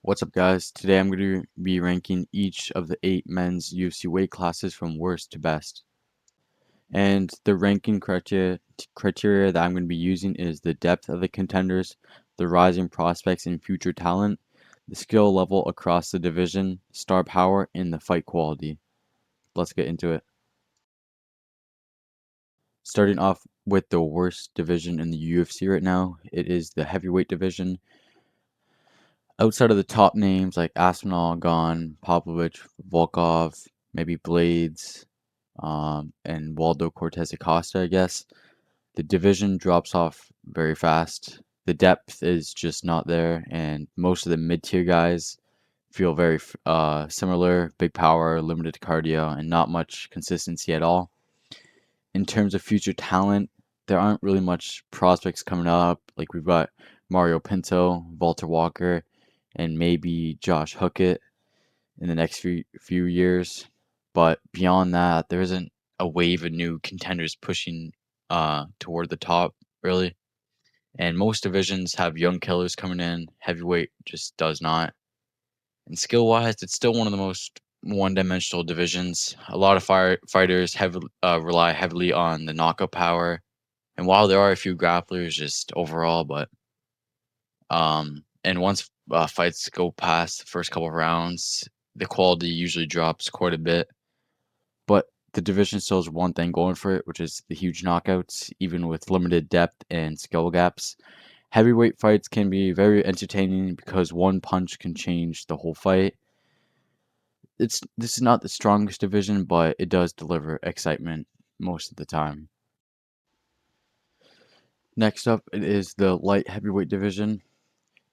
What's up, guys? Today I'm going to be ranking each of the 8 men's UFC weight classes from worst to best. And the ranking criteria that I'm going to be using is the depth of the contenders, the rising prospects and future talent, the skill level across the division, star power, and the fight quality. Let's get into it. Starting off with the worst division in the UFC right now, it is the heavyweight division. Outside of the top names like Aspinall, Gane, Popovich, Volkov, maybe Blades, and Waldo Cortez Acosta, I guess, the division drops off very fast. The depth is just not there, and most of the mid-tier guys feel very similar: big power, limited cardio, and not much consistency at all. In terms of future talent, there aren't really much prospects coming up. Like we've got Mario Pinto, Walter Walker, and maybe Josh Hookett in the next few years. But beyond that, there isn't a wave of new contenders pushing toward the top, really. And most divisions have young killers coming in. Heavyweight just does not. And skill wise, it's still one of the most one dimensional divisions. A lot of fighters rely heavily on the knockout power. And while there are a few grapplers just overall, and once fights go past the first couple of rounds, the quality usually drops quite a bit. But the division still has one thing going for it, which is the huge knockouts, even with limited depth and skill gaps. Heavyweight fights can be very entertaining because one punch can change the whole fight. This is not the strongest division, but it does deliver excitement most of the time. Next up, it is the light heavyweight division.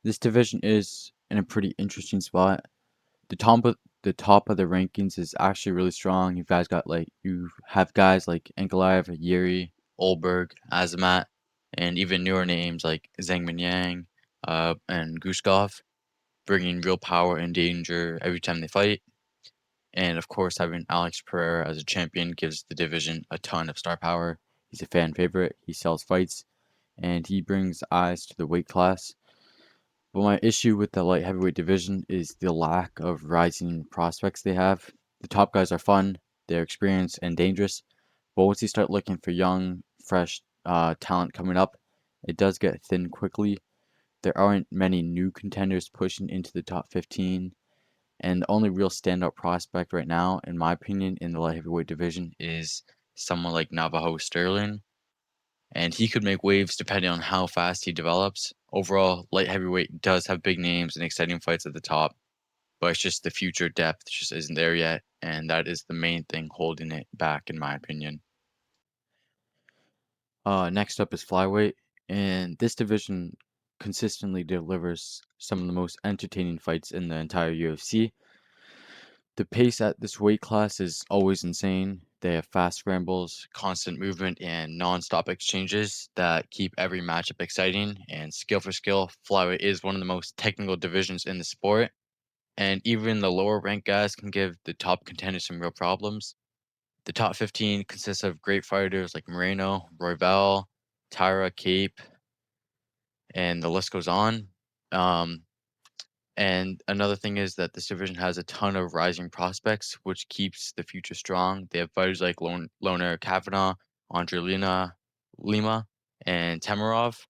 This division is in a pretty interesting spot. The top of the rankings is actually really strong. You have guys like Ankalaev, Yuri, Olberg, Azamat, and even newer names like Zhang Minyang, and Guskov, bringing real power and danger every time they fight. And of course, having Alex Pereira as a champion gives the division a ton of star power. He's a fan favorite. He sells fights, and he brings eyes to the weight class. But my issue with the light heavyweight division is the lack of rising prospects they have. The top guys are fun, they're experienced and dangerous, but once you start looking for young, fresh talent coming up, it does get thin quickly. There aren't many new contenders pushing into the top 15, and the only real standout prospect right now, in my opinion, in the light heavyweight division is someone like Navajo Sterling, and he could make waves depending on how fast he develops. Overall, light heavyweight does have big names and exciting fights at the top, but it's just the future depth just isn't there yet, and that is the main thing holding it back, in my opinion. Next up is flyweight, and this division consistently delivers some of the most entertaining fights in the entire UFC. The pace at this weight class is always insane. They have fast scrambles, constant movement, and non-stop exchanges that keep every matchup exciting. And skill for skill, flyweight is one of the most technical divisions in the sport. And even the lower ranked guys can give the top contenders some real problems. The top 15 consists of great fighters like Moreno, Royval, Tyra, Cape, and the list goes on. Um, And another thing is that this division has a ton of rising prospects, which keeps the future strong. They have fighters like Loner Kavanaugh, Lima, and Tamarov.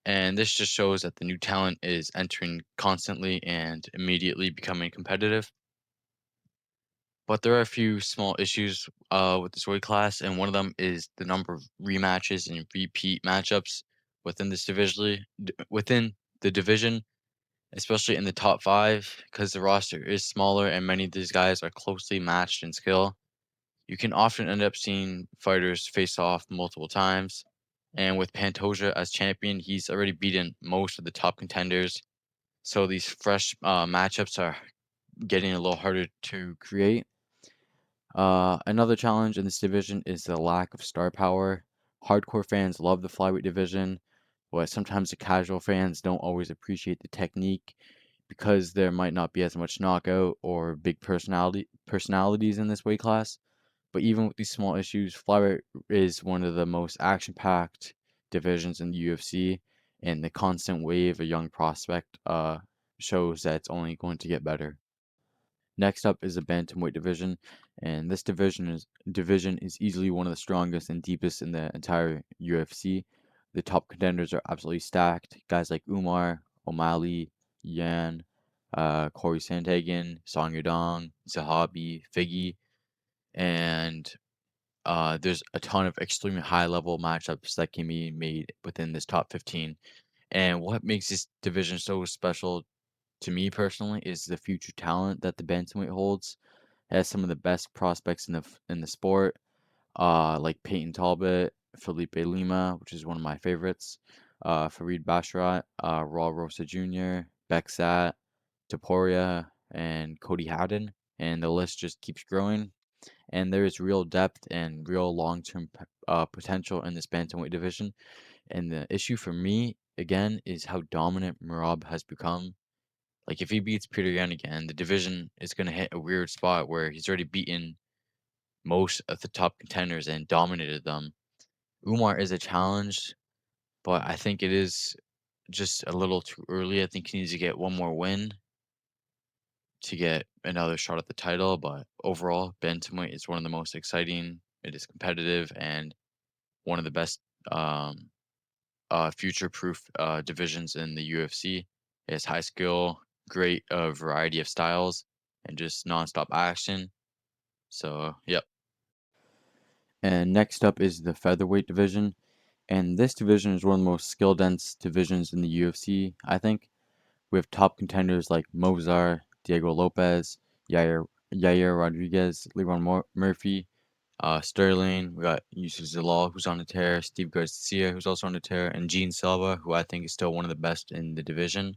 And this just shows that the new talent is entering constantly and immediately becoming competitive. But there are a few small issues with this weight class, and one of them is the number of rematches and repeat matchups within the division, especially in the top 5, because the roster is smaller and many of these guys are closely matched in skill. You can often end up seeing fighters face off multiple times. And with Pantoja as champion, he's already beaten most of the top contenders. So these fresh matchups are getting a little harder to create. Another challenge in this division is the lack of star power. Hardcore fans love the flyweight division, but sometimes the casual fans don't always appreciate the technique because there might not be as much knockout or big personalities in this weight class. But even with these small issues, flyweight is one of the most action-packed divisions in the UFC, and the constant wave of young prospect shows that it's only going to get better. Next up is the bantamweight division, and this division is easily one of the strongest and deepest in the entire UFC. The top contenders are absolutely stacked. Guys like Umar, O'Malley, Yan, Corey Sandhagen, Song Yadong, Zahabi, Figgy, and there's a ton of extremely high level matchups that can be made within this top 15. And what makes this division so special to me personally is the future talent that the bantamweight holds. It has some of the best prospects in the sport, like Peyton Talbot, Felipe Lima, which is one of my favorites, Fareed Basharat, Raul Rosa Jr., Beksat, Taporia, and Cody Haddon, and the list just keeps growing. And there is real depth and real long-term potential in this bantamweight division. And the issue for me, again, is how dominant Merab has become. Like, if he beats Peter Yan again, the division is going to hit a weird spot where he's already beaten most of the top contenders and dominated them. Umar is a challenge, but I think it is just a little too early. I think he needs to get one more win to get another shot at the title. But overall, bantamweight is one of the most exciting. It is competitive and one of the best um, future-proof divisions in the UFC. It has high skill, great variety of styles, and just nonstop action. So, yep. And next up is the featherweight division. And this division is one of the most skill dense divisions in the UFC, I think. We have top contenders like Mozart, Diego Lopez, Yair Rodriguez, Murphy, Sterling. We got Yusuf Zalal, who's on a tear, Steve Garcia, who's also on a tear, and Gene Silva, who I think is still one of the best in the division.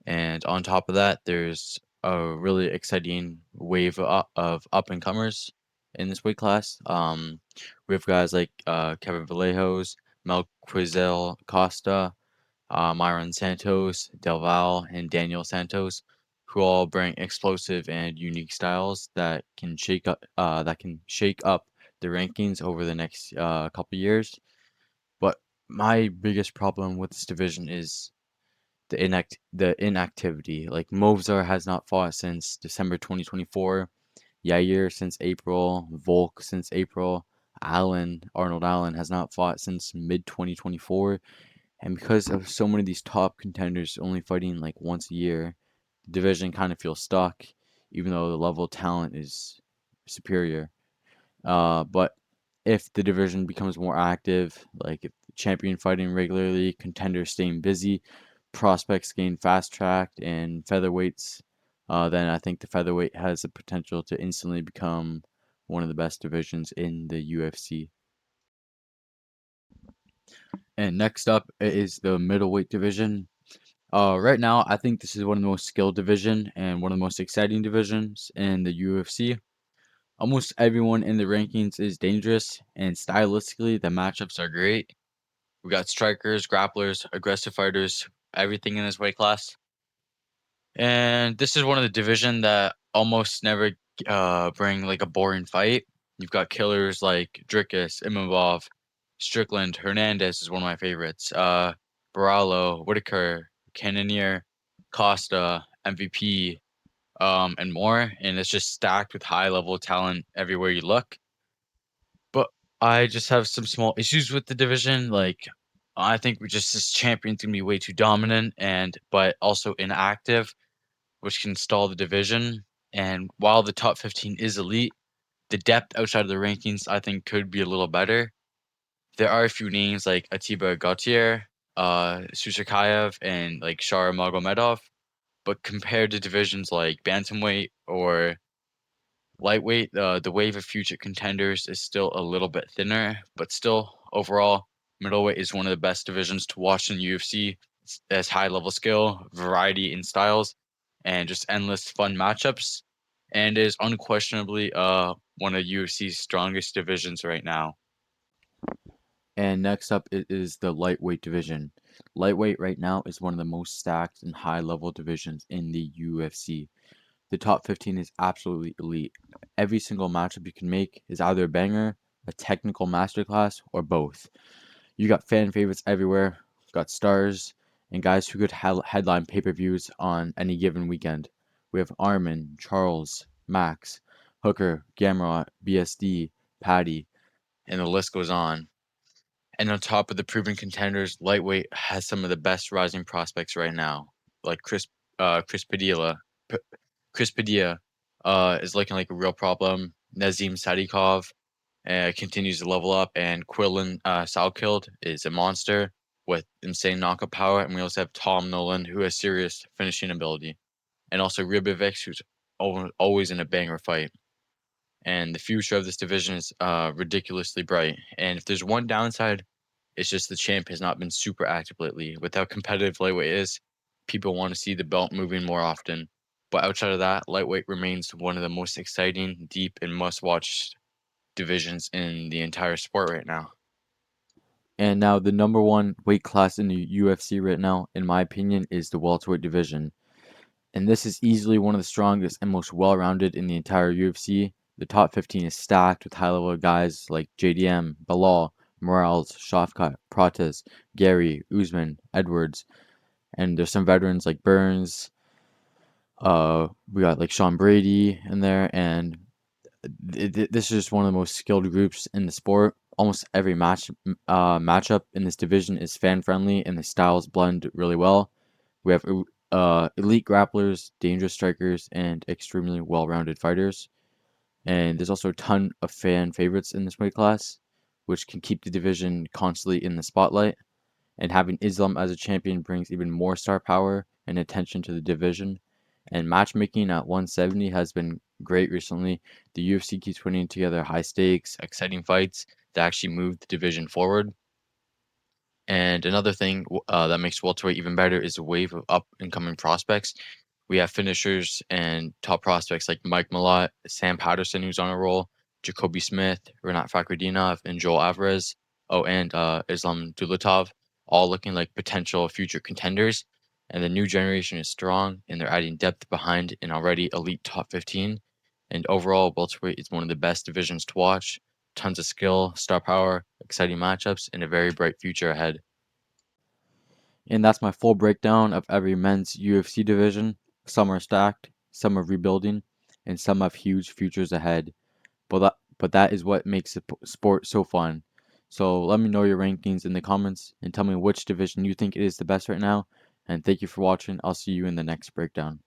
And on top of that, there's a really exciting wave of up and comers in this weight class. We have guys like Kevin Vallejos, Melquizel Costa, Myron Santos, Del Val, and Daniel Santos, who all bring explosive and unique styles that can shake up the rankings over the next couple years. But my biggest problem with this division is the inactivity. Like Movzar has not fought since December 2024, Yair since April, Volk since April, Arnold Allen has not fought since mid 2024. And because of so many of these top contenders only fighting like once a year, the division kind of feels stuck, even though the level of talent is superior. But if the division becomes more active, like if the champion fighting regularly, contenders staying busy, prospects gain fast tracked, and featherweights, then I think the featherweight has the potential to instantly become one of the best divisions in the UFC. And next up is the middleweight division. Right now, I think this is one of the most skilled division and one of the most exciting divisions in the UFC. Almost everyone in the rankings is dangerous, and stylistically, the matchups are great. We got strikers, grapplers, aggressive fighters, everything in this weight class. And this is one of the division that almost never bring like a boring fight. You've got killers like Dricus, Imavov, Strickland, Hernandez is one of my favorites. Baralo, Whitaker, Cannonier, Costa, MVP, and more. And it's just stacked with high level talent everywhere you look. But I just have some small issues with the division. Like, I think we just this champion's gonna be way too dominant and but also inactive, which can stall the division. And while the top 15 is elite, the depth outside of the rankings I think could be a little better. There are a few names like Atiba Gautier, Susakayev, and like Shar Magomedov, but compared to divisions like bantamweight or lightweight, the wave of future contenders is still a little bit thinner, but still overall, middleweight is one of the best divisions to watch in UFC. It has high level skill, variety in styles, and just endless fun matchups, and is unquestionably one of UFC's strongest divisions right now. And next up is the lightweight division. Lightweight right now is one of the most stacked and high level divisions in the UFC. The top 15 is absolutely elite. Every single matchup you can make is either a banger, a technical masterclass, or both. You got fan favorites everywhere, got stars, and guys who could headline pay-per-views on any given weekend. We have Armin, Charles, Max, Hooker, Gamrot, BSD, Patty, and the list goes on. And on top of the proven contenders, lightweight has some of the best rising prospects right now, like Chris Padilla. Chris Padilla is looking like a real problem. Nazim Sadikov continues to level up, and Quillan Salkild is a monster with insane knockout power. And we also have Tom Nolan, who has serious finishing ability, and also Rybovic, who's always in a banger fight. And the future of this division is ridiculously bright. And if there's one downside, it's just the champ has not been super active lately. With how competitive lightweight is, people want to see the belt moving more often. But outside of that, lightweight remains one of the most exciting, deep, and must-watch divisions in the entire sport right now. And now the number one weight class in the UFC right now, in my opinion, is the welterweight division. And this is easily one of the strongest and most well-rounded in the entire UFC. The top 15 is stacked with high-level guys like JDM, Bilal, Morales, Shafkat, Prates, Gary, Usman, Edwards, and there's some veterans like Burns. We got like Sean Brady in there, and this is just one of the most skilled groups in the sport. Almost every matchup in this division is fan friendly, and the styles blend really well. We have elite grapplers, dangerous strikers, and extremely well-rounded fighters. And there's also a ton of fan favorites in this weight class, which can keep the division constantly in the spotlight. And having Islam as a champion brings even more star power and attention to the division. And matchmaking at 170 has been great recently. The UFC keeps putting together high stakes, exciting fights that actually move the division forward. And another thing that makes welterweight even better is a wave of up and coming prospects. We have finishers and top prospects like Mike Malott, Sam Patterson, who's on a roll, Jacoby Smith, Renat Fakhretdinov, and Joel Alvarez. Oh, and Islam Dulatov, all looking like potential future contenders. And the new generation is strong, and they're adding depth behind an already elite top 15. And overall, welterweight is one of the best divisions to watch. Tons of skill, star power, exciting matchups, and a very bright future ahead. And that's my full breakdown of every men's UFC division. Some are stacked, some are rebuilding, and some have huge futures ahead. But that is what makes the sport so fun. So let me know your rankings in the comments and tell me which division you think is the best right now. And thank you for watching. I'll see you in the next breakdown.